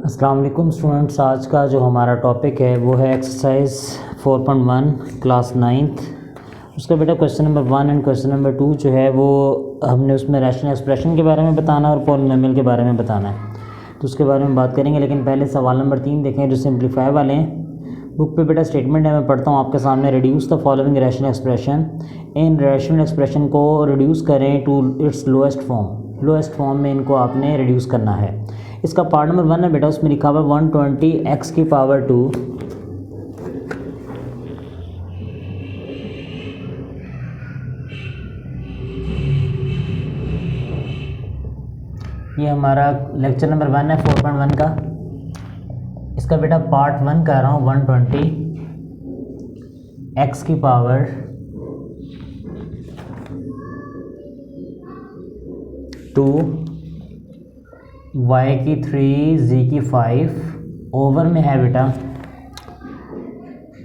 अस्सलाम वालेकुम स्टूडेंट्स। आज का जो हमारा टॉपिक है वो है एक्सरसाइज 4.1 क्लास 9th। उसका बेटा question number 1 and question number 2 जो है वो हमने उसमें रैशनल एक्सप्रेशन के बारे में बताना और पॉलिनोमियल के बारे में बताना है, तो उसके बारे में बात करेंगे। लेकिन पहले सवाल नंबर 3 देखें जो सिंप्लीफाई वाले हैं। बुक पे बेटा स्टेटमेंट है, मैं पढ़ता हूँ आपके सामने। Reduce the following rational expression. इन रैशनल एक्सप्रेशन को रिड्यूस करें to its lowest form. Lowest form में इनको आपने रिड्यूस करना है। इसका पार्ट नंबर 1 है बेटा, उसमें लिखा हुआ 120 x की पावर 2 ये हमारा लेक्चर नंबर 1 है 4.1 का। इसका बेटा पार्ट 1 कर रहा हूँ 120 x की पावर 2 y की 3 z की 5 ओवर में है बेटा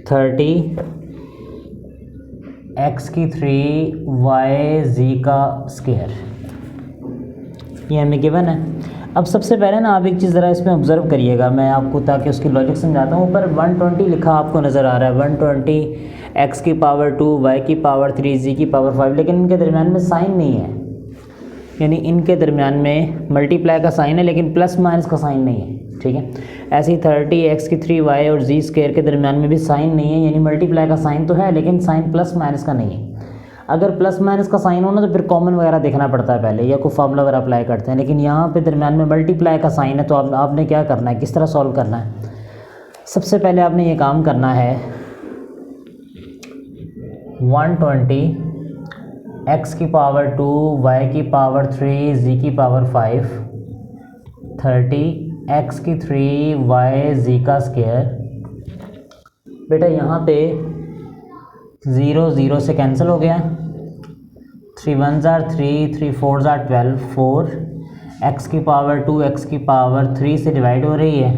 30 x की 3 y z का स्क्वायर। ये हमें गिवन है। अब सबसे पहले ना आप एक चीज़ ज़रा इसमें ऑब्ज़र्व करिएगा, मैं आपको ताकि उसकी लॉजिक समझाता हूँ। ऊपर 120 लिखा आपको नज़र आ रहा है, 120 x की पावर 2 y की पावर 3 z की पावर 5, लेकिन इनके दरमियान में साइन नहीं है। यानी इनके दरमियान में मल्टीप्लाई का साइन है लेकिन प्लस माइनस का साइन नहीं है, ठीक है। ऐसे ही 30 x की 3 y और z स्क्वायर के दरमियान में भी साइन नहीं है, यानी मल्टीप्लाई का साइन तो है लेकिन साइन प्लस माइनस का नहीं है। अगर प्लस माइनस का साइन हो ना तो फिर कॉमन वगैरह देखना पड़ता है पहले, या कोई फार्मूला वगैरह अप्लाई करते हैं। लेकिन यहाँ पे दरमियान में मल्टीप्लाई का साइन है, तो आपने क्या करना है, किस तरह सॉल्व करना है। सबसे पहले आपने ये काम करना है 120 x की पावर 2 y की पावर 3 z की पावर 5 30 x की 3 y z का स्क्वायर। बेटा यहाँ पे 0 0 से कैंसिल हो गया, 3 1s are 3 3 4s are 12 4 x की पावर 2 x की पावर 3 से डिवाइड हो रही है।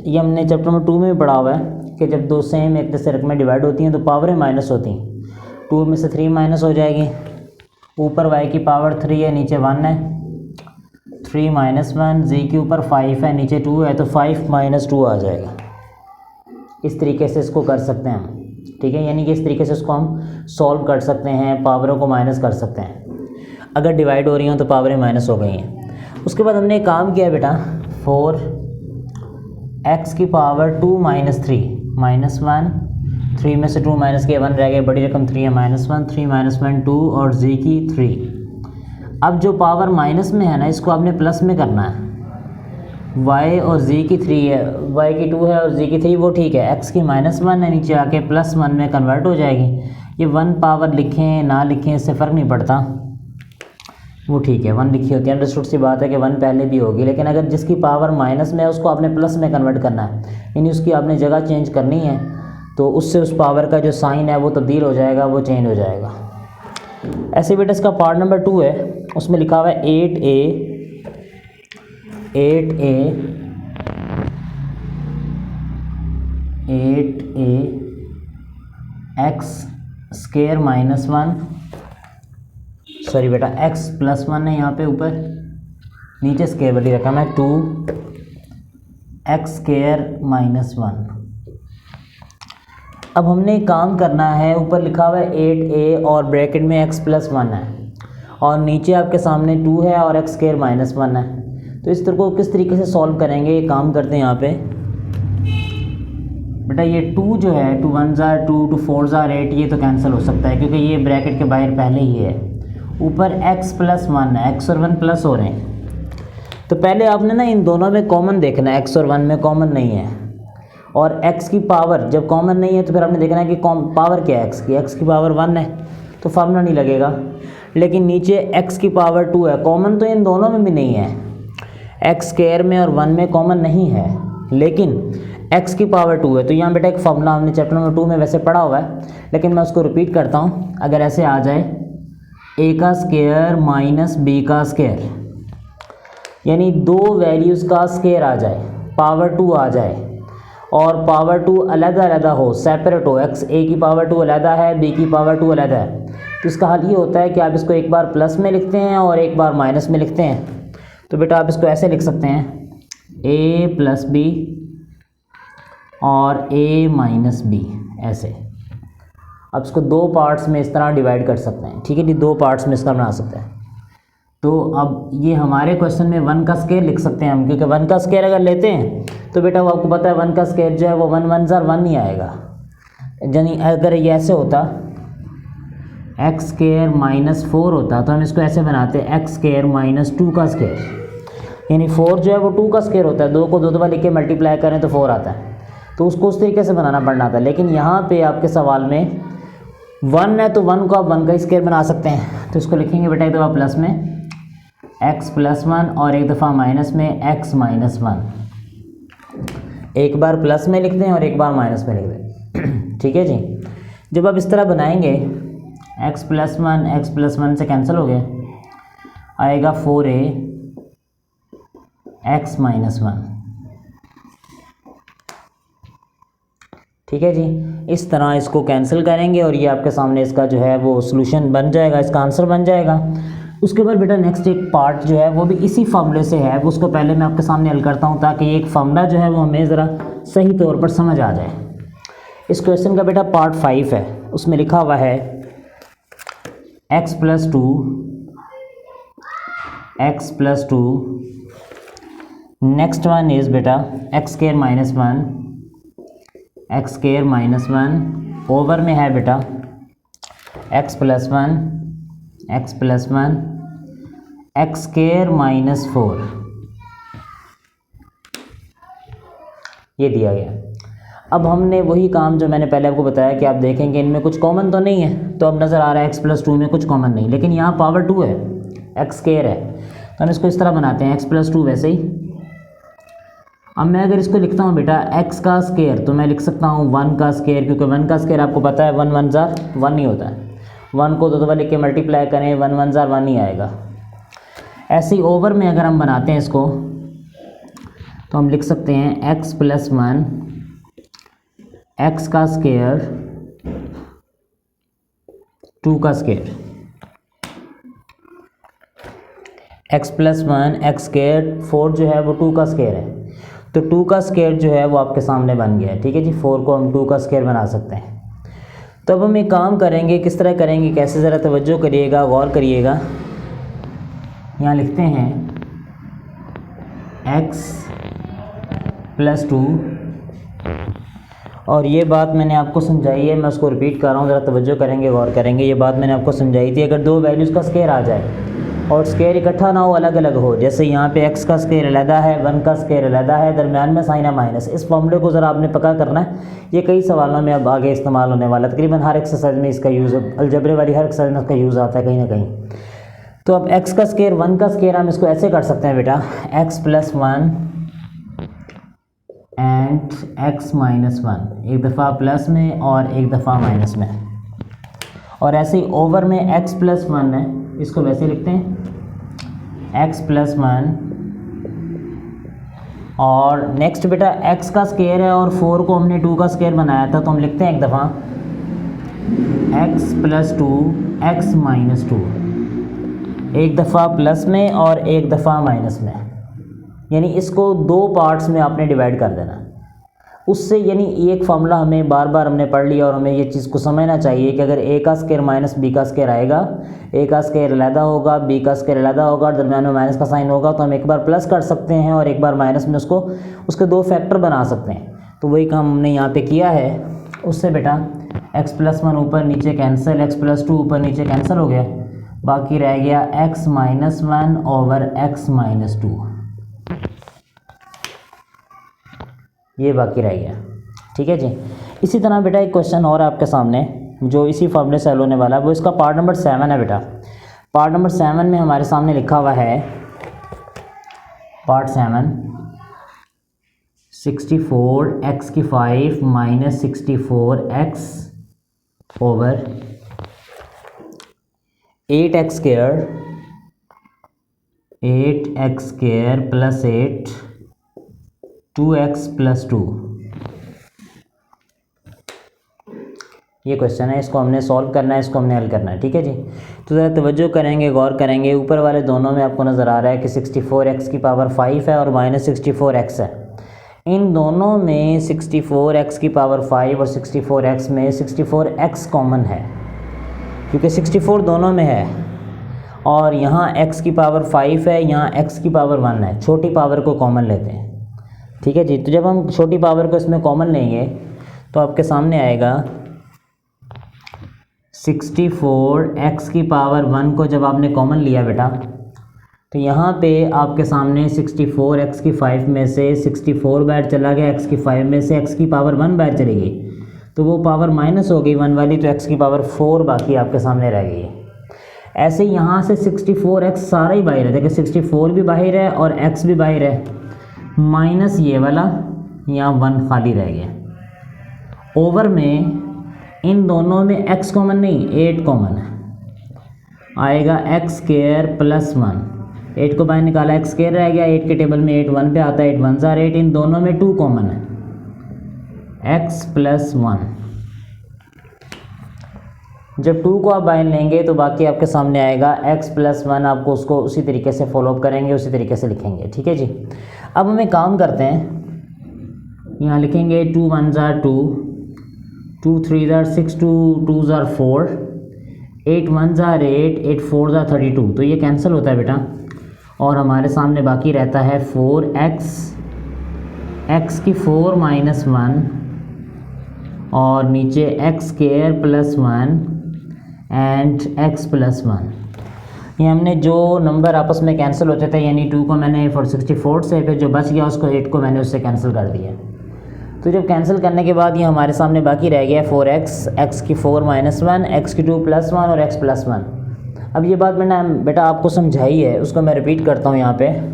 ये हमने चैप्टर नंबर 2 में भी पढ़ा हुआ है कि जब दो सेम एक दूसरे रकमें डिवाइड होती हैं तो पावरें माइनस होती हैं। 2 में से 3 माइनस हो जाएगी। ऊपर y की पावर 3 है, नीचे 1 है, 3 माइनस 1, z के ऊपर 5 है, नीचे 2 है, तो 5 माइनस 2 आ जाएगा। इस तरीके से इसको कर सकते हैं हम, ठीक है। यानी कि इस तरीके से इसको हम सॉल्व कर सकते हैं, पावरों को माइनस कर सकते हैं। अगर डिवाइड हो रही हो तो पावरें माइनस हो गई हैं। उसके बाद हमने एक काम किया बेटा 4 x की पावर 2 माइनस 3 माइनस 1, 3 में से 2 माइनस के 1 रह गए, बड़ी रकम 3 है, माइनस 1 3 माइनस 1 2 और z की 3। अब जो पावर माइनस में है ना इसको आपने प्लस में करना है। y और z की 3 है, y की 2 है और z की 3, वो ठीक है। x की माइनस 1 है, नीचे आके प्लस 1 में कन्वर्ट हो जाएगी। ये 1 पावर लिखें ना लिखें इससे फ़र्क नहीं पड़ता, वो ठीक है। 1 लिखी होती है, अंडरस्टूड सी बात है कि 1 पहले भी होगी। लेकिन अगर जिसकी पावर माइनस में है उसको आपने प्लस में कन्वर्ट करना है, यानी उसकी आपने जगह चेंज करनी है, तो उससे उस पावर का जो साइन है वो तब्दील हो जाएगा, वो चेंज हो जाएगा। ऐसे बेटा इसका पार्ट नंबर 2 है, उसमें लिखा हुआ है 8a x square minus 1, sorry बेटा x प्लस 1 है यहाँ पे, ऊपर नीचे स्क्वायर वाली रकम है 2 x स्क्वायर माइनस 1। अब हमने काम करना है, ऊपर लिखा हुआ है 8a और ब्रैकेट में x प्लस 1 है और नीचे आपके सामने 2 है और x स्क्वायर माइनस 1 है। तो इस तरह को किस तरीके से सॉल्व करेंगे, ये काम करते हैं यहाँ पे बेटा। ये 2 जो है 2 1s are 2 2 4s are 8, ये तो कैंसिल हो सकता है क्योंकि ये ब्रैकेट के बाहर पहले ही है। ऊपर x प्लस 1 है, x और 1 प्लस हो रहे हैं, तो पहले आपने ना इन दोनों में कॉमन देखना है। x और 1 में कॉमन नहीं है, और x की पावर जब कॉमन नहीं है तो फिर आपने देखना है कि पावर क्या है x की पावर 1 है तो फार्मूला नहीं लगेगा। लेकिन नीचे x की पावर 2 है, कॉमन तो इन दोनों में भी नहीं है, x स्क्वायर में और 1 में कॉमन नहीं है, लेकिन x की पावर 2 है। तो यहाँ बेटा एक फार्मूला हमने चैप्टर नंबर 2 में वैसे पढ़ा हुआ है, लेकिन मैं उसको रिपीट करता हूँ। अगर ऐसे आ जाए a का स्क्वायर माइनस b का स्क्वायर, यानी दो वैल्यूज़ का स्क्वायर आ जाए, पावर 2 आ जाए और पावर 2 अलग-अलग हो, सेपरेट हो, x a की पावर 2 अलग है, b की पावर 2 अलग है, तो इसका हल ये होता है कि आप इसको एक बार प्लस में लिखते हैं और एक बार माइनस में लिखते हैं। तो बेटा आप इसको ऐसे लिख सकते हैं ए प्लस बी और ए माइनस बी, ऐसे। अब इसको दो पार्ट्स में इस तरह डिवाइड कर सकते हैं, ठीक है जी, दो पार्ट्स में इसका बना सकते हैं। तो अब ये हमारे क्वेश्चन में 1 का स्क्वायर लिख सकते हैं हम, क्योंकि 1 का स्क्वायर अगर लेते हैं तो बेटा वो आपको पता है 1 का स्क्वायर जो है वो 1 1 1 नहीं आएगा। यानी अगर ये ऐसे होता एक्स स्क्वायर माइनस 4 होता तो हम इसको ऐसे बनाते एक्स स्क्वायर माइनस 2 का स्क्वायर, यानी 4 जो है वो 2 का स्क्वायर होता है, 2 को 2 दफ़ा लिख के मल्टीप्लाई करें तो 4 आता है, तो उसको उस तरीके से बनाना पड़ना था। लेकिन यहाँ पे आपके सवाल में 1 है तो 1 को आप 1 का स्क्वायर बना सकते हैं, तो इसको लिखेंगे बेटा एक दफ़ा प्लस में x प्लस 1 और एक दफ़ा माइनस में x माइनस 1, एक बार प्लस में लिखते हैं और एक बार माइनस में लिख दें, ठीक है जी। जब आप इस तरह बनाएंगे x प्लस 1 से कैंसिल हो गया, आएगा 4a x माइनस 1, ठीक है जी। इस तरह इसको कैंसिल करेंगे और ये आपके सामने इसका जो है वो सॉल्यूशन बन जाएगा, इसका आंसर बन जाएगा। उसके बाद बेटा नेक्स्ट एक पार्ट जो है वो भी इसी फार्मूले से है, वो उसको पहले मैं आपके सामने हल करता हूँ ताकि एक फार्मूला जो है वो हमें ज़रा सही तौर पर समझ आ जाए। इस क्वेश्चन का बेटा पार्ट 5 है, उसमें लिखा हुआ है x plus 2 next one is बेटा x स्क्वायर माइनस 1 ओवर में है बेटा x plus 1 x square minus 4, ये दिया गया। अब हमने वही काम जो मैंने पहले आपको बताया कि आप देखेंगे इनमें कुछ कॉमन तो नहीं है, तो अब नज़र आ रहा है x प्लस 2 में कुछ कॉमन नहीं, लेकिन यहाँ पावर 2 है, x स्क्वायर है, तो हम इसको इस तरह बनाते हैं x प्लस 2 वैसे ही। अब मैं अगर इसको लिखता हूँ बेटा x का स्क्वायर, तो मैं लिख सकता हूँ 1 का स्क्वायर, क्योंकि 1 का स्क्वायर आपको पता है 1 1 ज़ार 1 ही होता है, 1 को 2 दफ़ा लिख के मल्टीप्लाई करें 1 1 ज़ार 1 ही आएगा। ऐसे ही ओवर में अगर हम बनाते हैं इसको तो हम लिख सकते हैं x प्लस 1 x का स्क्वायर 2 का square, x plus 1 x square 4 जो है वो 2 का स्क्वायर है, तो 2 का स्क्वायर जो है वो आपके सामने बन गया है, ठीक है जी। 4 को हम 2 का स्क्वायर बना सकते हैं। तो अब हम एक काम करेंगे, किस तरह करेंगे कैसे, ज़रा तवज्जो करिएगा, गौर करिएगा। यहाँ लिखते हैं x प्लस 2, और ये बात मैंने आपको समझाई है, मैं उसको रिपीट कर रहा हूँ, ज़रा तवज्जो करेंगे, गौर करेंगे। ये बात मैंने आपको समझाई थी, अगर दो वैल्यूज़ का स्क्वायर आ जाए और स्क्वायर इकट्ठा ना हो, अलग अलग हो, जैसे यहाँ पे x का स्क्वायर अलहदा है, 1 का स्क्वायर अलहदा है, दरमियान में साइन है माइनस, इस फॉर्मूले को ज़रा आपने पक्का करना है। ये कई सवालों में अब आगे इस्तेमाल होने वाला, तकरीबन हर एक्सरसाइज में इसका यूज़, अलजबरे वाली हर एक्सरसाइज में इसका यूज़ आता है कहीं ना कहीं। तो अब x का स्क्वायर 1 का स्क्वायर हम इसको ऐसे कर सकते हैं बेटा x plus 1 and x minus 1, एक दफ़ा प्लस में और एक दफ़ा माइनस में, और ऐसे ही ओवर में x प्लस 1 है, इसको वैसे लिखते हैं x प्लस 1, और नेक्स्ट बेटा x का स्क्वायर है और 4 को हमने 2 का स्क्वायर बनाया था, तो हम लिखते हैं एक दफ़ा x प्लस 2 x माइनस 2, एक दफ़ा प्लस में और एक दफ़ा माइनस में, यानी इसको दो पार्ट्स में आपने डिवाइड कर देना। उससे यानी एक फार्मूला हमें बार बार हमने पढ़ लिया, और हमें ये चीज़ को समझना चाहिए कि अगर a का स्क्वायर माइनस b का स्क्वायर आएगा, a का स्क्वायर अलहदा होगा, b का स्क्वायर अलहदा होगा, और दरम्यान में माइनस का साइन होगा, तो हम एक बार प्लस कर सकते हैं और एक बार माइनस में उसको उसके दो फैक्टर बना सकते हैं। तो वही काम हमने यहाँ पे किया है। उससे बेटा x प्लस 1 ऊपर नीचे कैंसिल, x प्लस 2 ऊपर नीचे कैंसिल हो गया, बाकी रह गया x minus 1 over x minus 2, ये बाकी रह गया, ठीक है जी। इसी तरह बेटा एक क्वेश्चन और आपके सामने जो इसी फॉर्मूले से हल होने वाला है, वो इसका पार्ट नंबर 7 है बेटा। पार्ट नंबर 7 में हमारे सामने लिखा हुआ है पार्ट 7 64x की 5 minus 64x over 8x square plus 8 2x plus 2, ये क्वेश्चन है, इसको हमने सॉल्व करना है, इसको हमने हल करना है, ठीक है जी। तो ज़रा तवज्जो करेंगे, गौर करेंगे। ऊपर वाले दोनों में आपको नज़र आ रहा है कि 64x की पावर 5 है और -64x है। इन दोनों में 64x की पावर 5 और 64x में 64x कॉमन है, क्योंकि 64 दोनों में है, और यहाँ x की पावर 5 है, यहाँ x की पावर 1 है। छोटी पावर को कॉमन लेते हैं, ठीक है जी। तो जब हम छोटी पावर को इसमें कॉमन लेंगे तो आपके सामने आएगा 64x की पावर 1 को जब आपने कॉमन लिया बेटा, तो यहाँ पे आपके सामने 64x की 5 में से 64 बाहर चला गया, x की 5 में से x की पावर 1 बाहर चली गई, तो वो पावर माइनस हो गई 1 वाली, तो x की पावर 4 बाकी आपके सामने रह गई। ऐसे यहाँ से 64x सारा ही बाहर है, देखिए 64 भी बाहर है और x भी बाहर है, माइनस ये वाला, यहाँ 1 खाली रह गया। ओवर में इन दोनों में x कॉमन नहीं, 8 कॉमन है, आएगा x स्क्वायर प्लस 1। 8 को बाहर निकाला, x स्क्वायर रह गया, 8 के टेबल में 8 1 पे आता है, 8 1 ज़ार 8। इन दोनों में 2 कॉमन है, x प्लस 1। जब 2 को आप बाहर लेंगे तो बाकी आपके सामने आएगा x प्लस 1। आपको उसको उसी तरीके से फॉलोअप करेंगे, उसी तरीके से लिखेंगे, ठीक है जी। अब हमें काम करते हैं, यहाँ लिखेंगे 2 1 ज़ार 2, 2 3 ज़ार 6, 2 ज़ार 4, 8 1 ज़ार 8, 8 4 ज़ार 32। तो ये कैंसिल होता है बेटा, और हमारे सामने बाकी रहता है 4x, x की 4 माइनस 1, और नीचे x square plus 1 and x plus 1। ये हमने जो नंबर आपस में कैंसिल होते थे, यानी 2 को मैंने 464 से, फिर जो बच गया उसको 8 को मैंने उससे कैंसिल कर दिया। तो जब कैंसिल करने के बाद ये हमारे सामने बाकी रह गया 4x, x की 4 माइनस 1, x की 2 प्लस 1 और x प्लस 1। अब ये बात मैंने बेटा आपको समझाई है, उसको मैं रिपीट करता हूँ यहाँ पे।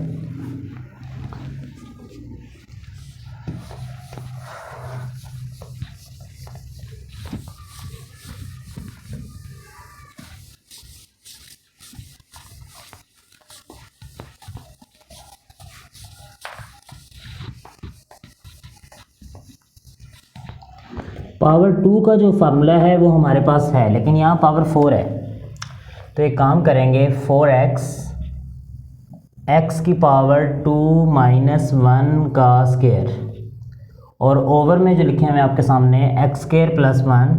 पावर 2 का जो फार्मूला है वो हमारे पास है, लेकिन यहाँ पावर 4 है। तो एक काम करेंगे, 4x, x की पावर 2 माइनस 1 का स्क्वायर, और ओवर में जो लिखे हैं मैं आपके सामने x स्क्वायर प्लस 1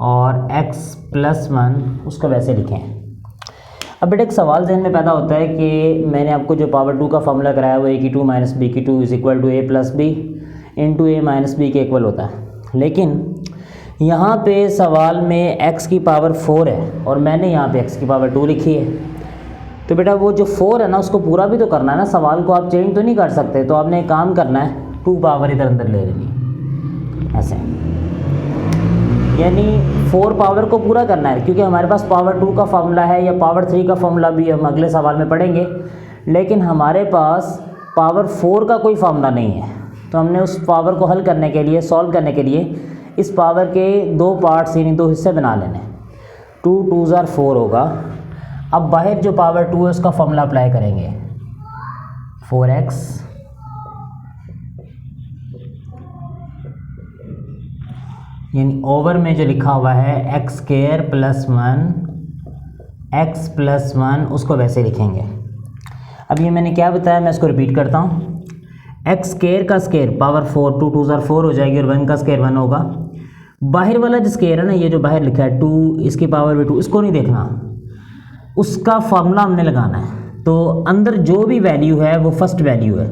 और x प्लस 1, उसको वैसे लिखें। अब बेटा एक सवाल ज़हन में पैदा होता है कि मैंने आपको जो पावर 2 का फार्मूला कराया वो a की 2 माइनस b की 2 is equal to a plus b into a minus b के इक्वल होता है, लेकिन यहाँ पे सवाल में x की पावर 4 है और मैंने यहाँ पे x की पावर 2 लिखी है। तो बेटा वो जो 4 है ना, उसको पूरा भी तो करना है ना, सवाल को आप चेंज तो नहीं कर सकते। तो आपने एक काम करना है, 2 पावर इधर अंदर ले लेनी, ऐसे, यानी 4 पावर को पूरा करना है, क्योंकि हमारे पास पावर 2 का फार्मूला है, या पावर 3 का फार्मूला भी हम अगले सवाल में पढ़ेंगे, लेकिन हमारे पास पावर 4 का कोई फार्मूला नहीं है। तो हमने उस पावर को हल करने के लिए, सॉल्व करने के लिए, इस पावर के 2 पार्ट्स यानी 2 हिस्से बना लेने। 2 2 ज़ार 4 होगा। अब बाहर जो पावर 2 है उसका फॉर्मूला अप्लाई करेंगे, 4x यानी ओवर में जो लिखा हुआ है x square plus 1, x plus 1, उसको वैसे लिखेंगे। अब ये मैंने क्या बताया, मैं इसको रिपीट करता हूँ। x स्क्वायर का स्क्वायर पावर 4, 2 2 ज़ार 4 हो जाएगी, और 1 का स्क्वायर 1 होगा। बाहर वाला जो स्क्वायर है ना, ये जो बाहर लिखा है 2, इसकी पावर भी 2, इसको नहीं देखना, उसका फार्मूला हमने लगाना है। तो अंदर जो भी वैल्यू है वो फर्स्ट वैल्यू है,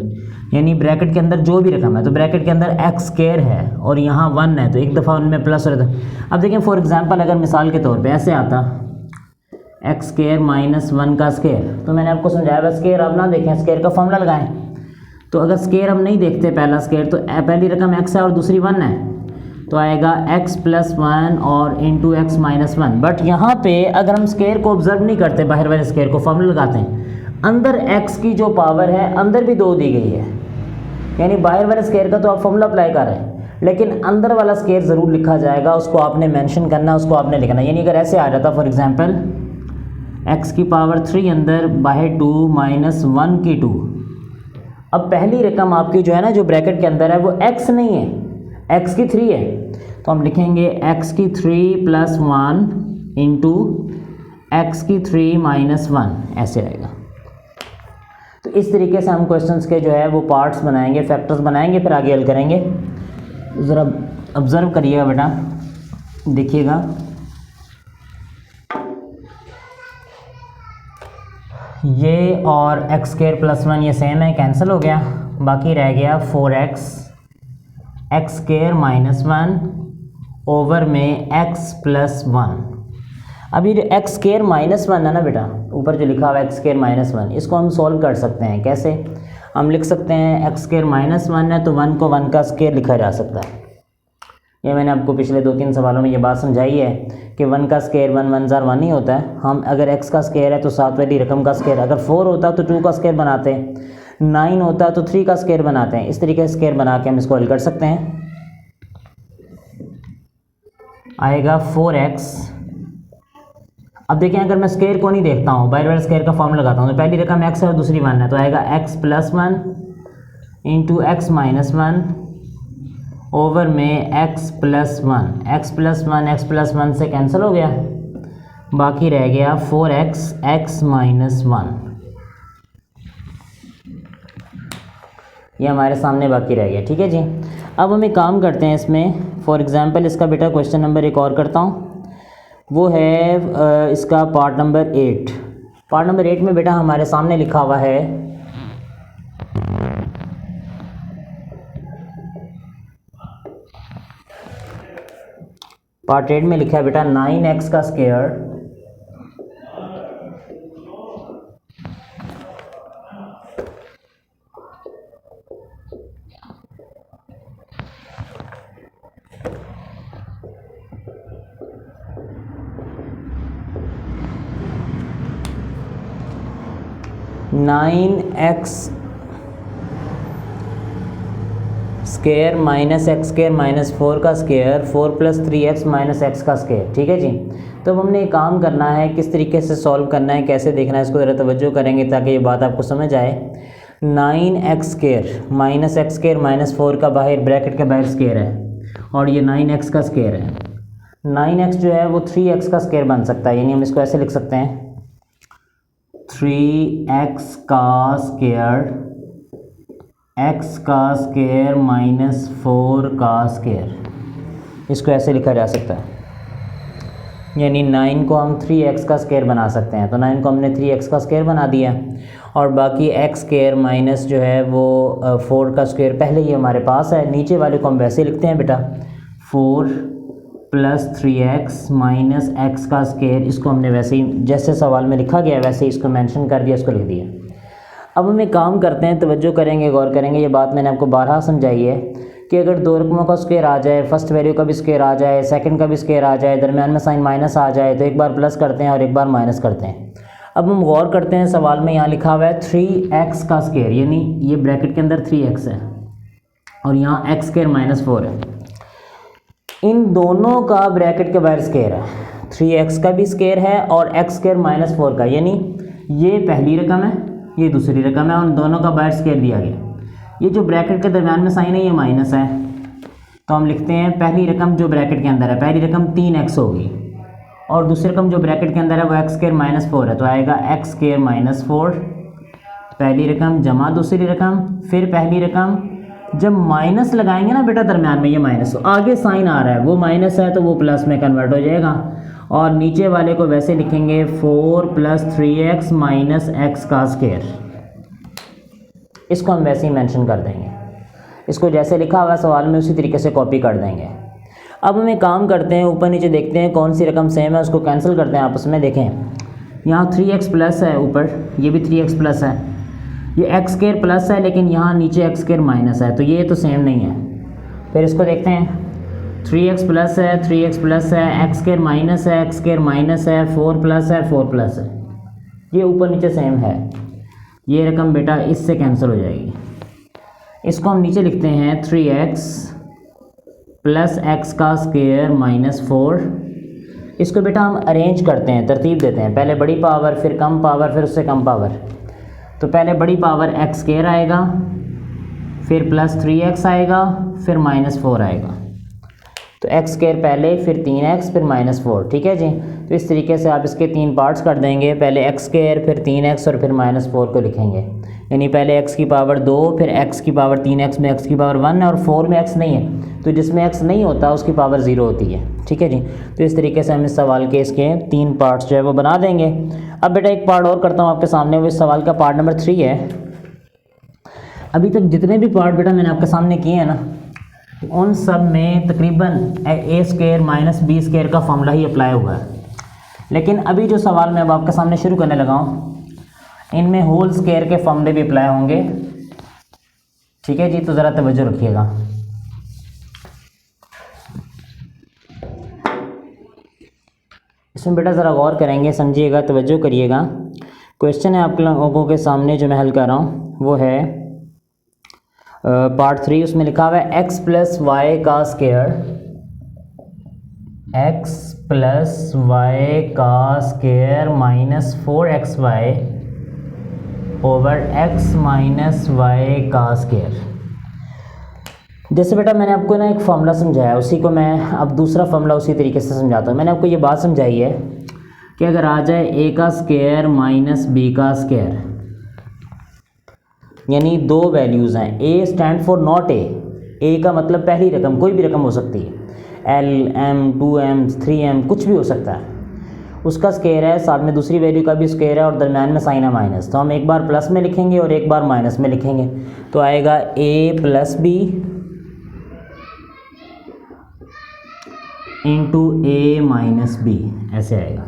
यानी ब्रैकेट के अंदर जो भी रकम है, तो ब्रैकेट के अंदर x स्क्वायर है और यहाँ 1 है, तो एक दफ़ा उनमें प्लस रहता है। अब देखें फॉर एग्जांपल, अगर मिसाल के तौर पे ऐसे आता x स्क्वायर माइनस 1 का स्क्वायर, तो मैंने आपको समझाया बस स्क्वायर आप ना देखें, स्क्वायर का फार्मूला लगाएं। तो अगर स्क्वायर हम नहीं देखते पहला स्क्वायर, तो पहली रकम x है और दूसरी 1 है, तो आएगा x प्लस 1 और इंटू एक्स माइनस 1। बट यहाँ पे अगर हम स्क्वायर को ऑब्जर्व नहीं करते, बाहर वाले स्क्वायर को फार्मूला लगाते हैं, अंदर x की जो पावर है अंदर भी 2 दी गई है, यानी बाहर वाले स्क्वायर का तो आप फार्मूला अप्लाई कर रहे हैं, लेकिन अंदर वाला स्क्वायर ज़रूर लिखा जाएगा, उसको आपने मेंशन करना है, उसको आपने लिखना। यानी अगर ऐसे आ जाता फॉर एग्जांपल x की पावर 3 अंदर बाहर 2 माइनस 1 की 2। अब पहली रकम आपकी जो है ना, जो ब्रैकेट के अंदर है, वो x नहीं है, x की 3 है, तो हम लिखेंगे x की 3 + 1 इंटू x की 3 - 1, ऐसे आएगा। तो इस तरीके से हम क्वेश्चंस के जो है वो पार्ट्स बनाएंगे, फैक्टर्स बनाएंगे, फिर आगे हल करेंगे। ज़रा ऑब्ज़र्व करिएगा बेटा, देखिएगा। ये और x² + 1 ये सेम है, कैंसिल हो गया। बाकी रह गया 4x x² - 1 ओवर में x + 1। अब ये x² - 1 है ना बेटा, ऊपर जो लिखा हुआ है x² - 1, इसको हम सॉल्व कर सकते हैं। कैसे? हम लिख सकते हैं x² - 1 है तो 1 को 1 का स्क्वायर लिखा जा सकता है। ये मैंने आपको पिछले 2-3 सवालों में ये बात समझाई है कि 1 का स्क्वायर 1 1 * 1 ही होता है। हम अगर x का स्क्वायर है तो 7 वाली रकम का स्क्वायर, अगर 4 होता तो 2 का स्क्वायर बनाते हैं, 9 होता तो 3 का स्क्वायर बनाते हैं। इस तरीके से स्क्वायर बना के हम इसको हल कर सकते हैं। आएगा 4x। अब देखें, अगर मैं स्क्वायर को नहीं देखता हूँ, बार बार स्क्वायर का फॉर्मूला लगाता हूँ, तो पहली रकम x है और दूसरी 1 है, तो आएगा x + 1 इंटू x - 1 ओवर में x + 1। x + 1 x + 1 से कैंसिल हो गया, बाकी रह गया 4x x - 1। ये हमारे सामने बाकी रह गया। ठीक है जी। अब हम एक काम करते हैं इसमें, फॉर एग्जांपल इसका बेटा क्वेश्चन नंबर एक और करता हूँ, वो है इसका पार्ट नंबर 8। पार्ट नंबर 8 में बेटा हमारे सामने लिखा हुआ है पार्ट 8 में लिखा है बेटा 9x का स्क्वायर -x² - 4 का स्क्वायर 4 + 3x - x का स्क्वायर। ठीक है जी। तो अब हमने एक काम करना है, किस तरीके से सॉल्व करना है, कैसे देखना है, इसको ज़रा तवज्जो करेंगे ताकि ये बात आपको समझ आए। 9x² - x² - 4 का बाहर ब्रैकेट के बाहर स्क्वायर है और ये 9x का स्क्वायर है। 9x जो है वो 3x का स्क्वायर बन सकता है, यानी हम इसको ऐसे लिख सकते हैं 3x का स्क्वायर x का स्क्वायर - 4 का स्क्वायर, इसको ऐसे लिखा जा सकता है। यानी 9 को हम 3x का स्क्वायर बना सकते हैं, तो 9 को हमने 3x का स्क्वायर बना दिया और बाकी x² माइनस जो है वो 4 का स्क्वायर पहले ही हमारे पास है। नीचे वाले को हम वैसे लिखते हैं बेटा 4 + 3x - x का स्क्वायर, इसको हमने वैसे ही जैसे सवाल में लिखा गया वैसे ही इसको मेंशन कर दिया, इसको लिख दिया। अब हम एक काम करते हैं, तवज्जो करेंगे, गौर करेंगे। ये बात मैंने आपको बारहा समझाई है कि अगर दो रकमों का स्क्वायर आ जाए, फर्स्ट वैल्यू का भी स्क्वायर आ जाए, सेकंड का भी स्क्वायर आ जाए, दरमियान में साइन माइनस आ जाए, तो एक बार प्लस करते हैं और एक बार माइनस करते हैं। अब हम गौर करते हैं, सवाल में यहाँ लिखा हुआ है 3x का स्क्वायर, यानी ये ब्रैकेट के अंदर 3x है और यहाँ x² - 4 है। इन दोनों का ब्रैकेट के बाहर स्क्वायर है, 3x का भी स्क्वायर है और x² - 4 का, यानी ये पहली रकम है, ये दूसरी रकम है, उन दोनों का बाहर स्क्वायर दिया गया। ये जो ब्रैकेट के दरमियान में साइन है ये माइनस है, तो हम लिखते हैं पहली रकम जो ब्रैकेट के अंदर है, पहली रकम 3x होगी और दूसरी रकम जो ब्रैकेट के अंदर है वो x² - 4 है, तो आएगा x² - 4 पहली रकम जमा दूसरी रकम, फिर पहली रकम। जब माइनस लगाएंगे ना बेटा दरमियान में, ये माइनस, आगे साइन आ रहा है वो माइनस है तो वो प्लस में कन्वर्ट हो जाएगा और नीचे वाले को वैसे लिखेंगे 4 + 3x - x का स्क्वायर, इसको हम वैसे ही मेंशन कर देंगे, इसको जैसे लिखा हुआ सवाल में उसी तरीके से कॉपी कर देंगे। अब हम एक काम करते हैं, ऊपर नीचे देखते हैं कौन सी रकम सेम है, उसको कैंसिल करते हैं आपस में। देखें यहाँ 3x प्लस है, ऊपर ये भी 3x प्लस है, ये x² प्लस है लेकिन यहाँ नीचे x² माइनस है, तो ये तो सेम नहीं है। फिर इसको देखते हैं 3x प्लस है, 3x प्लस है, x² माइनस है, x² माइनस है, 4 प्लस है, 4 प्लस है, ये ऊपर नीचे सेम है। ये रकम बेटा इससे कैंसिल हो जाएगी, इसको हम नीचे लिखते हैं 3x प्लस x का स्क्वायर - 4। इसको बेटा हम अरेंज करते हैं, तरतीब देते हैं, पहले बड़ी पावर फिर कम पावर फिर उससे कम पावर। तो पहले बड़ी पावर x² आएगा, फिर +3x आएगा, फिर -4 आएगा। तो एक्स स्क्वायर पहले, फिर 3x, फिर -4, ठीक है जी। तो इस तरीके से आप इसके 3 पार्ट्स कर देंगे, पहले एक्स स्क्वायर, फिर 3x और फिर -4 को लिखेंगे। यानी पहले x की पावर 2, फिर x की पावर 3x में x की पावर 1 है और 4 में x नहीं है, तो जिसमें x नहीं होता उसकी पावर 0 होती है, ठीक है जी। तो इस तरीके से हम इस सवाल के इसके 3 पार्ट्स जो है वो बना देंगे। अब बेटा एक पार्ट और करता हूँ आपके सामने, वो इस सवाल का पार्ट नंबर 3 है। अभी तक जितने भी पार्ट बेटा मैंने आपके सामने किए हैं ना, उन सब में तकरीबन a square minus b square का फॉर्मूला ही अप्लाई हुआ है। लेकिन अभी जो सवाल मैं अब आपके सामने शुरू करने लगा हूँ, इनमें होल स्क्वायर के फॉर्मूले भी अप्लाई होंगे, ठीक है जी। तो ज़रा तवज्जो रखिएगा। इसमें बेटा ज़रा गौर करेंगे, समझिएगा, तवज्जो करिएगा। क्वेश्चन है आप लोगों के सामने जो मैं हल कर रहा हूँ, वो है पार्ट 3। उसमें लिखा हुआ है x प्लस वाई का स्क्वायर, x प्लस वाई का square minus 4xy over x minus y का स्क्वायर। जैसे बेटा मैंने आपको ना एक फार्मूला समझाया, उसी को मैं अब दूसरा फार्मूला उसी तरीके से समझाता हूँ। मैंने आपको ये बात समझाई है कि अगर आ जाए a का स्क्वायर माइनस b का स्क्वायर, यानी दो वैल्यूज़ हैं, a stand for not a का मतलब पहली रकम, कोई भी रकम हो सकती है, l, m, 2m, 3m, कुछ भी हो सकता है, उसका स्क्वायर है, साथ में दूसरी वैल्यू का भी स्क्वायर है और दरम्यान में साइन है माइनस। तो हम एक बार प्लस में लिखेंगे और एक बार माइनस में लिखेंगे, तो आएगा a plus b into a minus b, ऐसे आएगा।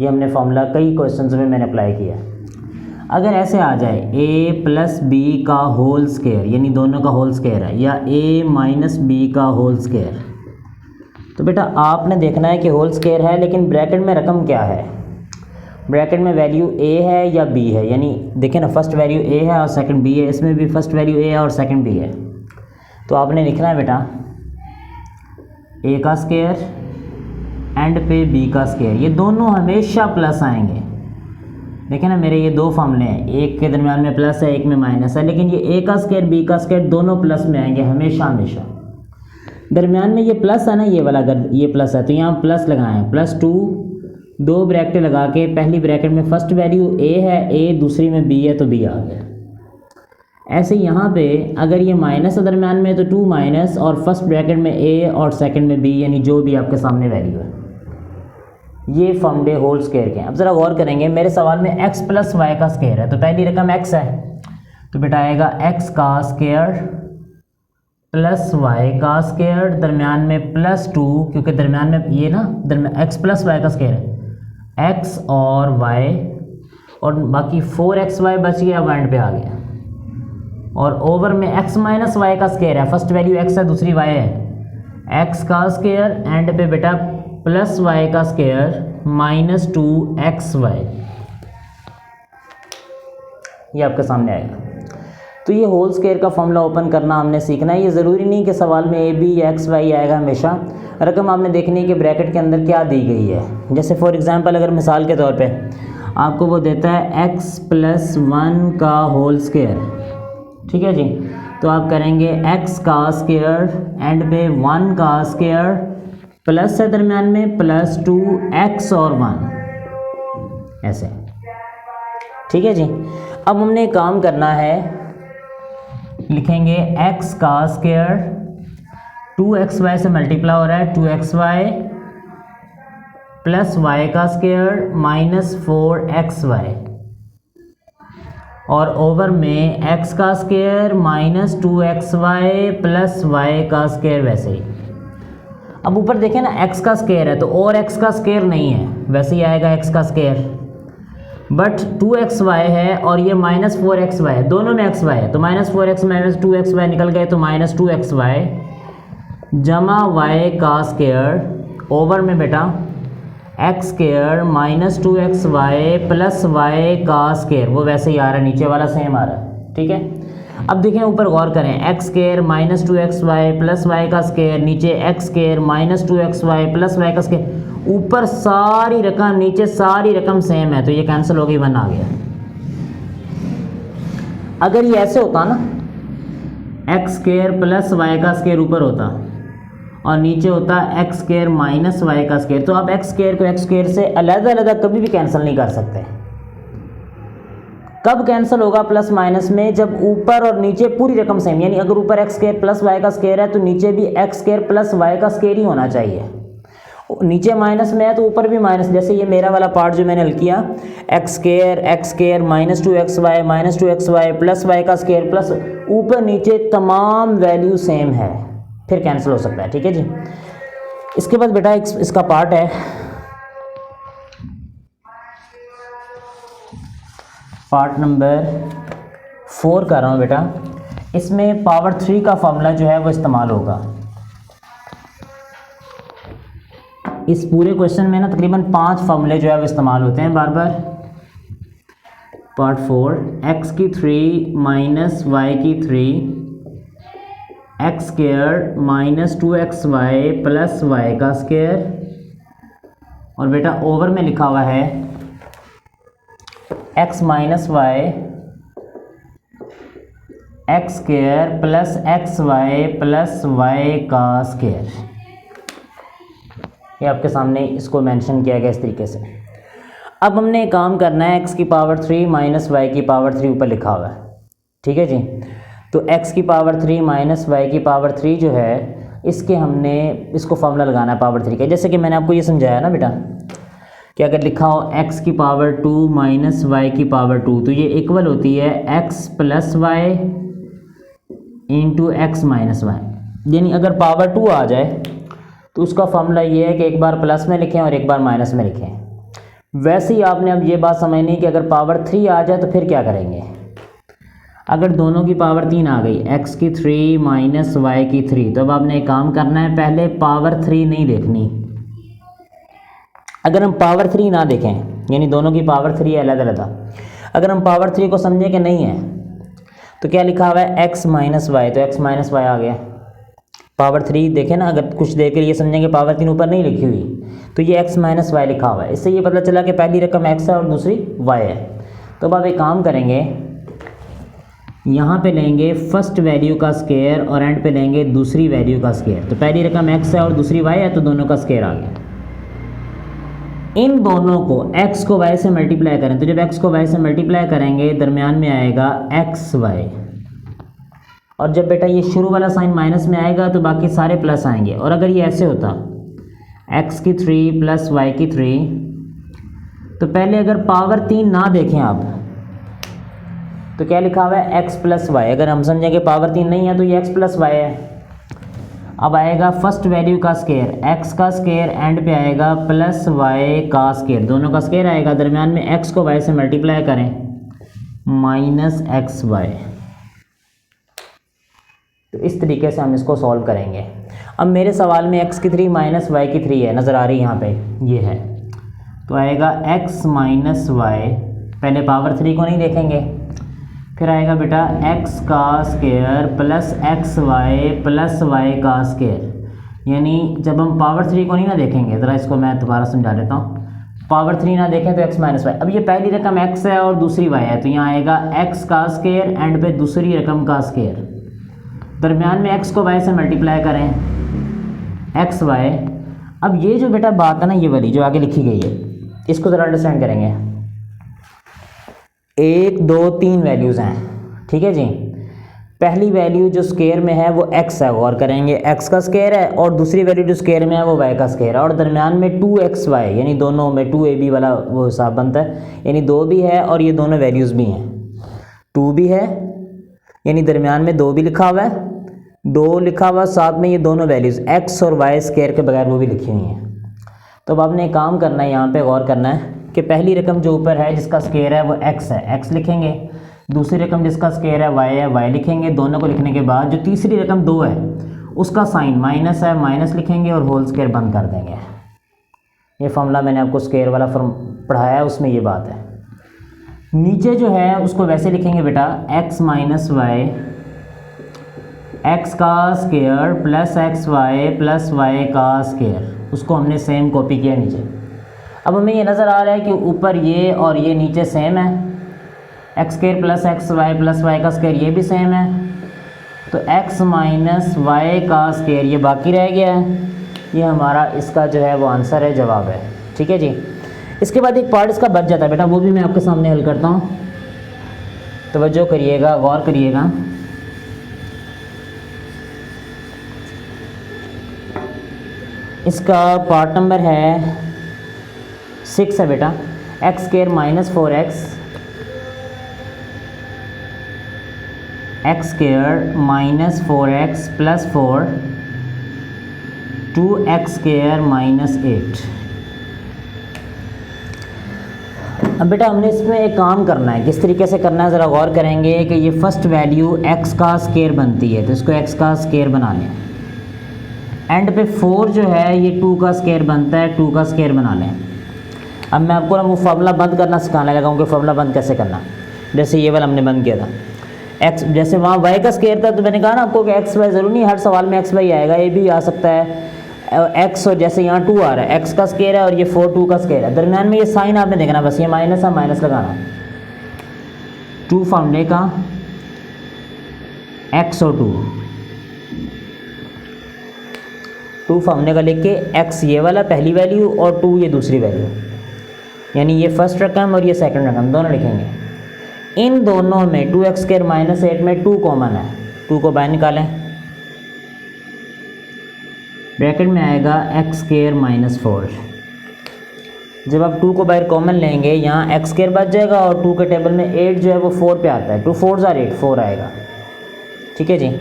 ये हमने फॉर्मूला कई क्वेश्चंस में मैंने अप्लाई किया। अगर ऐसे आ जाए a प्लस बी का होल स्क्वायर, यानी दोनों का होल स्क्वायर है, या a माइनस बी का होल स्क्वायर, तो बेटा आपने देखना है कि होल स्क्वायर है, लेकिन ब्रैकेट में रकम क्या है, ब्रैकेट में वैल्यू a है या b है। यानी देखें ना, फर्स्ट वैल्यू a है और सेकंड b है, इसमें भी फर्स्ट वैल्यू a है और सेकंड b है। तो आपने लिखना है बेटा a का स्क्वायर एंड पे b का स्क्वायर, ये दोनों हमेशा प्लस आएंगे। देखें ना, मेरे ये दो फार्मूले हैं, एक के दरमियान में प्लस है, एक में माइनस है, लेकिन ये a का स्क्वायर b का स्क्वायर दोनों प्लस में आएंगे हमेशा हमेशा। दरमियान में ये प्लस है ना, ये वाला, अगर ये प्लस है तो यहाँ प्लस लगाएं, +2, दो ब्रैकेट लगा के, पहली ब्रैकेट में फर्स्ट वैल्यू a है, a, दूसरी में b है तो b आ गया। ऐसे यहाँ पे अगर ये माइनस है दरमियान में, तो 2 माइनस और फर्स्ट ब्रैकेट में a और सेकंड में b, यानी जो भी आपके सामने वैल्यू है। ये फॉर्मूले होल स्क्वायर के हैं। अब ज़रा गौर करेंगे, मेरे सवाल में x प्लस वाई का स्क्वायर है, तो पहली रकम x है, तो बेटा आएगा x का स्क्वायर प्लस वाई का स्क्वायर, दरमियान में +2, क्योंकि दरमियान में ये ना x प्लस वाई का स्क्वायर है, x और y, और बाकी 4xy बच गया, अब एंड पे आ गया, और ओवर में x माइनस वाई का स्क्वायर है, फर्स्ट वैल्यू x है, दूसरी y है, x का स्क्वायर एंड पे बेटा प्लस वाई का स्क्वायर माइनस 2xy, ये आपके सामने आएगा। तो ये होल स्क्वायर का फॉर्मूला ओपन करना हमने सीखना है। ये ज़रूरी नहीं कि सवाल में a b या x y आएगा, हमेशा रकम आपने देखनी है कि ब्रैकेट के अंदर क्या दी गई है। जैसे फॉर एग्जांपल अगर मिसाल के तौर पे आपको वो देता है x प्लस 1 का होल स्क्वायर, ठीक है जी, तो आप करेंगे x का स्क्वायर एंड पे 1 का स्क्वायर, प्लस है दरमियान में +2x और 1, ऐसे, ठीक है जी। अब हमने काम करना है, लिखेंगे x का स्क्वायर 2xy से मल्टीप्लाई हो रहा है, 2xy प्लस y का स्क्वायर माइनस 4xy, और ओवर में x का square minus 2xy plus y का स्क्वायर, वैसे ही। अब ऊपर देखें ना, x का स्क्वायर है तो और x का स्क्वायर नहीं है, वैसे ही आएगा x का स्क्वायर, बट 2xy है और ये माइनस 4xy है, दोनों में xy है, तो माइनस 4x माइनस 2xy निकल गए, तो माइनस 2xy जमा y का स्क्वायर, ओवर में बेटा x square minus 2xy plus y का स्क्वायर, वो वैसे ही आ रहा है, नीचे वाला सेम आ रहा है, ठीक है। अब देखें ऊपर गौर करें, x square minus 2xy plus y का स्क्वायर, नीचे x square minus 2xy plus y का स्क्वायर, ऊपर सारी रकम, नीचे सारी रकम सेम है, तो ये कैंसिल हो गई, 1 आ गया। अगर ये ऐसे होता ना, x स्क्वायर प्लस y का स्क्वायर ऊपर होता और नीचे होता है एक्स स्क्वायर माइनस वाई का स्क्वायर। तो आप एक्स स्क्वायर को एक्स स्क्वायर से अलग कभी भी कैंसिल नहीं कर सकते। कब कैंसिल होगा प्लस माइनस में? जब ऊपर और नीचे पूरी रकम सेम, यानी अगर ऊपर एक्स स्क्वायर प्लस वाई का स्क्वायर है तो नीचे भी एक्स स्क्वायर प्लस वाई का स्क्वायर ही होना चाहिए। नीचे माइनस में है तो ऊपर भी माइनस, जैसे ये मेरा वाला पार्ट जो मैंने हल किया, x square minus 2xy plus y का स्क्वायर प्लस ऊपर नीचे तमाम वैल्यू सेम है, फिर कैंसिल हो सकता है। ठीक है जी। इसके बाद बेटा इसका पार्ट है पार्ट नंबर 4 कर रहा हूँ बेटा। इसमें पावर 3 का फॉर्मूला जो है वो इस्तेमाल होगा। इस पूरे क्वेश्चन में ना तकरीबन 5 फार्मूले जो है वो इस्तेमाल होते हैं बार बार। पार्ट 4, एक्स की 3 माइनस वाई की 3 x square minus 2xy plus y का स्क्वायर, और बेटा ओवर में लिखा हुआ है x minus y x square plus xy plus y का स्क्वायर। ये आपके सामने इसको मेंशन किया गया इस तरीके से। अब हमने एक काम करना है, x की पावर 3 माइनस वाई की पावर 3 ऊपर लिखा हुआ है। ठीक है जी। तो x की पावर 3 माइनस वाई की पावर 3 जो है इसके हमने इसको फॉर्मूला लगाना है पावर 3 का। जैसे कि मैंने आपको ये समझाया ना बेटा कि अगर लिखा हो x की पावर 2 माइनस वाई की पावर 2 तो ये इक्वल होती है x plus y into x minus y. यानी अगर पावर 2 आ जाए तो उसका फॉर्मूला ये है कि एक बार प्लस में लिखें और एक बार माइनस में लिखें। वैसे ही आपने अब ये बात समझनी कि अगर पावर 3 आ जाए तो फिर क्या करेंगे। अगर दोनों की पावर 3 आ गई, x की 3 माइनस वाई की 3, तो अब आपने एक काम करना है, पहले पावर 3 नहीं देखनी। अगर हम पावर 3 ना देखें, यानी दोनों की पावर 3 अलग अलग था, अगर हम पावर 3 को समझें कि नहीं है तो क्या लिखा हुआ है x माइनस वाई, तो x माइनस वाई आ गया। पावर 3 देखें ना, अगर कुछ देर के लिए समझेंगे पावर 3 ऊपर नहीं लिखी हुई तो ये x माइनस वाई लिखा हुआ है। इससे ये पता चला कि पहली रकम x है और दूसरी y है। तो अब आप एक काम करेंगे, यहाँ पे लेंगे फर्स्ट वैल्यू का स्क्वायर और एंड पे लेंगे दूसरी वैल्यू का स्क्वायर। तो पहली रकम x है और दूसरी y है तो दोनों का स्क्वायर आ गया। इन दोनों को x को y से मल्टीप्लाई करें, तो जब x को y से मल्टीप्लाई करेंगे दरमियान में आएगा xy, और जब बेटा ये शुरू वाला साइन माइनस में आएगा तो बाकी सारे प्लस आएंगे। और अगर ये ऐसे होता x की 3 प्लस वाई की 3, तो पहले अगर पावर 3 ना देखें आप तो क्या लिखा हुआ है x प्लस वाई। अगर हम समझें कि पावर 3 नहीं है तो ये x प्लस वाई है। अब आएगा फर्स्ट वैल्यू का स्क्वायर, x का स्क्वायर एंड पे आएगा प्लस y का स्क्वायर, दोनों का स्क्वायर आएगा। दरमियान में x को y से मल्टीप्लाई करें माइनस एक्स वाई। तो इस तरीके से हम इसको सॉल्व करेंगे। अब मेरे सवाल में x की 3 माइनस वाई की 3 है, नज़र आ रही है यहाँ पे, ये है। तो आएगा x माइनस वाई, पहले पावर 3 को नहीं देखेंगे, फिर आएगा बेटा x का square plus x y plus y का स्क्वायर। यानी जब हम पावर 3 को नहीं ना देखेंगे, ज़रा इसको मैं दोबारा समझा देता हूँ, पावर 3 ना देखें तो x माइनस वाई। अब ये पहली रकम x है और दूसरी y है, तो यहाँ आएगा x का स्क्वायर एंड पे दूसरी रकम का स्क्वायर, दरमियान में x को y से मल्टीप्लाई करें एक्स वाई। अब ये जो बेटा बात है ना, ये वाली जो आगे लिखी गई है, इसको ज़रा अंडरस्टैंड करेंगे। 1 2 3 वैल्यूज़ हैं, ठीक है जी। पहली वैल्यू जो स्क्वायर में है वो x है, गौर करेंगे x का स्क्वायर है, और दूसरी वैल्यू जो स्क्वायर में है वो y का स्क्वायर है, और दरमियान में 2xy, यानी दोनों में 2ab वाला वो हिसाब बनता है, यानी 2 भी है और ये दोनों वैल्यूज़ भी हैं। 2 भी है यानी दरमियान में 2 भी लिखा हुआ है, 2 लिखा हुआ, साथ में ये दोनों वैल्यूज़ x और y स्क्वायर के बगैर वो भी लिखी हुई हैं। तो अब आपने एक काम करना है, यहाँ पे गौर करना है कि पहली रकम जो ऊपर है जिसका स्क्वायर है वो x है, x लिखेंगे। दूसरी रकम जिसका स्क्वायर है y लिखेंगे। दोनों को लिखने के बाद जो तीसरी रकम 2 है उसका साइन माइनस है, माइनस लिखेंगे और होल स्क्वायर बंद कर देंगे। ये फॉर्मूला मैंने आपको स्क्वायर वाला पढ़ाया है, उसमें ये बात है। नीचे जो है उसको वैसे लिखेंगे बेटा, x माइनस वाई एक्स का square plus x y plus y का स्क्वायर, उसको हमने सेम कॉपी किया नीचे। अब हमें ये नज़र आ रहा है कि ऊपर ये और ये नीचे सेम है, x square plus x y plus y का स्क्वायर ये भी सेम है। तो x माइनस वाई का स्क्वायर ये बाकी रह गया है, ये हमारा इसका जो है वो आंसर है, जवाब है। ठीक है जी। इसके बाद एक पार्ट इसका बच जाता है बेटा, वो भी मैं आपके सामने हल करता हूँ, तवज्जो करिएगा, गौर करिएगा। इसका पार्ट नंबर है 6 है बेटा। X square minus 4x, x square minus 4x plus 4, 2x square minus 8। अब बेटा हमने इसमें एक काम करना है, किस तरीके से करना है ज़रा गौर करेंगे कि ये फर्स्ट वैल्यू x का स्क्वायर बनती है, तो इसको x का स्क्वायर बना लें। एंड पे 4 जो है ये 2 का स्क्वायर बनता है, 2 का स्क्वायर बना लें। अब मैं आपको ना वो फार्मूला बंद करना सिखाने लगा हूँ कि फार्मूला बंद कैसे करना। जैसे ये वाला हमने बंद किया था, x जैसे वहाँ y का स्क्वायर था, तो मैंने कहा ना आपको कि x y ज़रूरी नहीं हर सवाल में x y आएगा, ये भी आ सकता है x, और जैसे यहाँ 2 आ रहा है x का स्क्वायर है और ये 4 2 का स्क्वायर है, दरम्यान में ये साइन आपने देखना, बस ये माइनस है, माइनस लगाना। 2 फार्मूले का x और 2 फार्मूले का लिख के x ये वाला पहली वैल्यू और 2 ये दूसरी वैल्यू, यानी ये फर्स्ट रकम और ये सेकंड रकम दोनों लिखेंगे। इन दोनों में 2x स्क्वायर माइनस 8 में 2 कॉमन है, 2 को बाहर निकालें, ब्रैकेट में आएगा एक्स स्क्वायर माइनस 4। जब आप 2 को बाहर कॉमन लेंगे यहाँ एक्स स्क्वायर बच जाएगा और 2 के टेबल में 8 जो है वो 4 पे आता है, 2 4s are 8, 4 आएगा। ठीक है जी।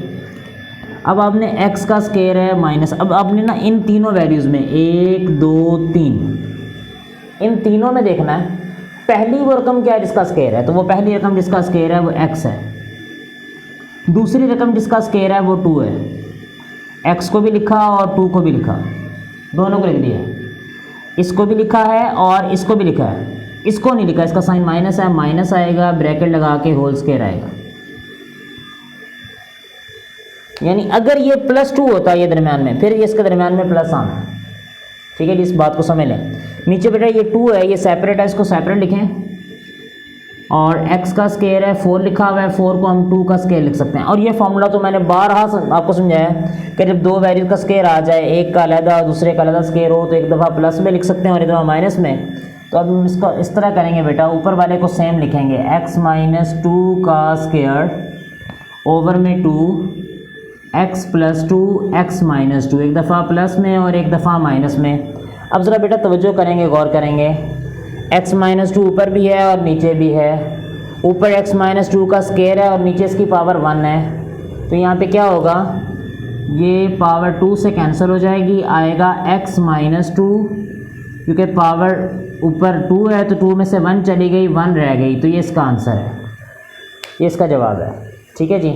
अब आपने x का स्क्वायर है माइनस, अब आपने ना इन तीनों वैल्यूज़ में 1 2 3 इन तीनों में देखना है पहली वो रकम क्या है जिसका स्क्वायर है, तो वो पहली रकम जिसका स्क्वायर है वो x है, दूसरी रकम जिसका स्क्वायर है वो 2 है। x को भी लिखा और 2 को भी लिखा, दोनों को लिख दिया, इसको भी लिखा है और इसको भी लिखा है, इसको नहीं लिखा, इसका साइन माइनस है, माइनस आएगा, ब्रैकेट लगा के होल स्क्वायर आएगा। यानी अगर ये +2 होता है ये दरम्यान में, फिर ये इसके दरम्यान में प्लस आना है। ठीक है जी, इस बात को समझ लें। नीचे बेटा ये 2 है, ये सेपरेट है, इसको सेपरेट लिखें, और x का स्क्वायर है 4 लिखा हुआ है, 4 को हम 2 का स्क्वायर लिख सकते हैं। और ये फार्मूला तो मैंने बारहा आपको समझाया कि जब दो वैल्यूज का स्क्वायर आ जाए, एक का अलग और दूसरे का अलग स्क्वायर हो, तो एक दफ़ा प्लस में लिख सकते हैं और एक दफ़ा माइनस में। तो अब हम इसको इस तरह करेंगे बेटा, ऊपर वाले को सेम लिखेंगे, x माइनस 2 का स्क्वायर ओवर में 2 x प्लस 2 x माइनस 2, एक दफ़ा प्लस में और एक दफ़ा माइनस में। अब ज़रा बेटा तवज्जो करेंगे, गौर करेंगे, x माइनस 2 ऊपर भी है और नीचे भी है, ऊपर x माइनस 2 का स्क्वायर है और नीचे इसकी पावर 1 है, तो यहाँ पे क्या होगा, ये पावर 2 से कैंसिल हो जाएगी, आएगा x माइनस 2, क्योंकि पावर ऊपर 2 है तो 2 में से 1 चली गई, 1 रह गई, तो ये इसका आंसर है, ये इसका जवाब है। ठीक है जी।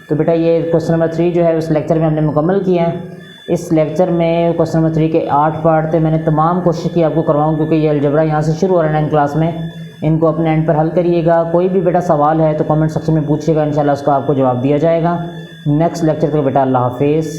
तो बेटा ये क्वेश्चन नंबर 3 जो है उस लेक्चर में हमने मुकम्मल किया है। इस लेक्चर में क्वेश्चन नंबर 3 के 8 पार्ट थे, मैंने तमाम कोशिश की आपको करवाऊँ, क्योंकि ये अलजबरा यहाँ से शुरू हो रहा है 9 क्लास में। इनको अपने एंड पर हल करिएगा, कोई भी बेटा सवाल है तो कमेंट सेक्शन में पूछिएगा, इंशाल्लाह उसका आपको जवाब दिया जाएगा। नेक्स्ट लेक्चर तक बेटा अल्लाह हाफिज़।